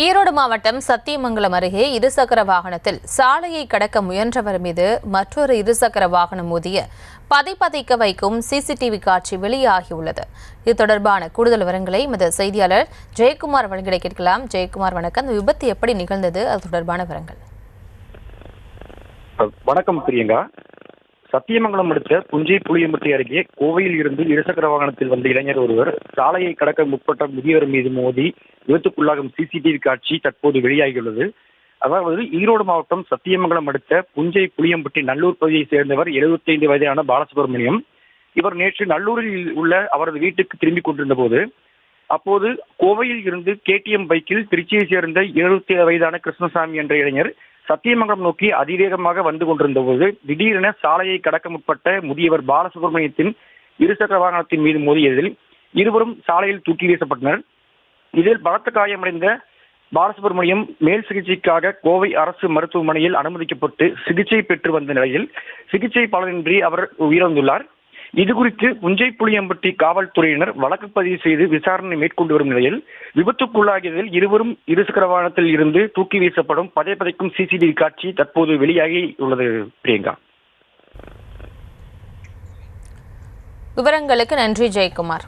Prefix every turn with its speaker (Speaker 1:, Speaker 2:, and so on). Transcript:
Speaker 1: ஈரோடு மாவட்டம் சத்தியமங்கலம் அருகே இருசக்கர வாகனத்தில் சாலையை கடக்க முயன்றவர் மீது மற்றொரு இருசக்கர வாகனம் மோதிய பதைக்க வைக்கும் சிசிடிவி காட்சி வெளியாகியுள்ளது. இது தொடர்பான கூடுதல் விவரங்களை எமது செய்தியாளர் ஜெயக்குமார் வழங்கிட கேட்கலாம். ஜெயக்குமார், வணக்கம். இந்த விபத்து எப்படி நிகழ்ந்தது, அது தொடர்பான விவரங்கள்?
Speaker 2: வணக்கம் பிரியங்கா. சத்தியமங்கலம் அடுத்த புஞ்சை புளியம்பட்டி அருகே கோவையில் இருந்து இருசக்கர வாகனத்தில் வந்த இளைஞர் ஒருவர் சாலையை கடக்க முற்பட்ட முதியவர் மீது மோதி விபத்துக்குள்ளாகும் சிசிடிவி காட்சி தற்போது வெளியாகியுள்ளது. அதாவது ஈரோடு மாவட்டம் சத்தியமங்கலம் அடுத்த புஞ்சை புளியம்பட்டி நல்லூர் பகுதியை சேர்ந்தவர் 75 வயதான பாலசுப்ரமணியம். இவர் நேற்று நல்லூரில் உள்ள அவரது வீட்டுக்கு திரும்பிக் கொண்டிருந்த போது அப்போது கோவையில் இருந்து கேடிஎம் பைக்கில் திருச்சியை சேர்ந்த 77 வயதான கிருஷ்ணசாமி என்ற இளைஞர் சத்தியமங்கலம் நோக்கி அதிவேகமாக வந்து கொண்டிருந்த போது திடீரென சாலையை கடக்க முற்பட்ட முதியவர் பாலசுப்ரமணியத்தின் இருசக்கர வாகனத்தின் மீது மோதியதில் இருவரும் சாலையில் தூக்கி வீசப்பட்டனர். இதில் பலத்த காயமடைந்த பாலசுப்ரமணியம் மேல் சிகிச்சைக்காக கோவை அரசு மருத்துவமனையில் அனுமதிக்கப்பட்டு சிகிச்சை பெற்று வந்த நிலையில் சிகிச்சை பலனின்றி அவர் உயிரிழந்துள்ளார். இதுகுறித்து புஞ்சை புளியம்பட்டி காவல்துறையினர் வழக்கு பதிவு செய்து விசாரணை மேற்கொண்டு வரும் நிலையில் விபத்துக்குள்ளாகியதில் இருவரும் இருசக்கர வாகனத்தில் இருந்து தூக்கி வீசப்படும் பதைக்கும் சிசிடிவி காட்சி தற்போது வெளியாகி உள்ளது. பிரியங்கா,
Speaker 1: விவரங்களுக்கு நன்றி ஜெயக்குமார்.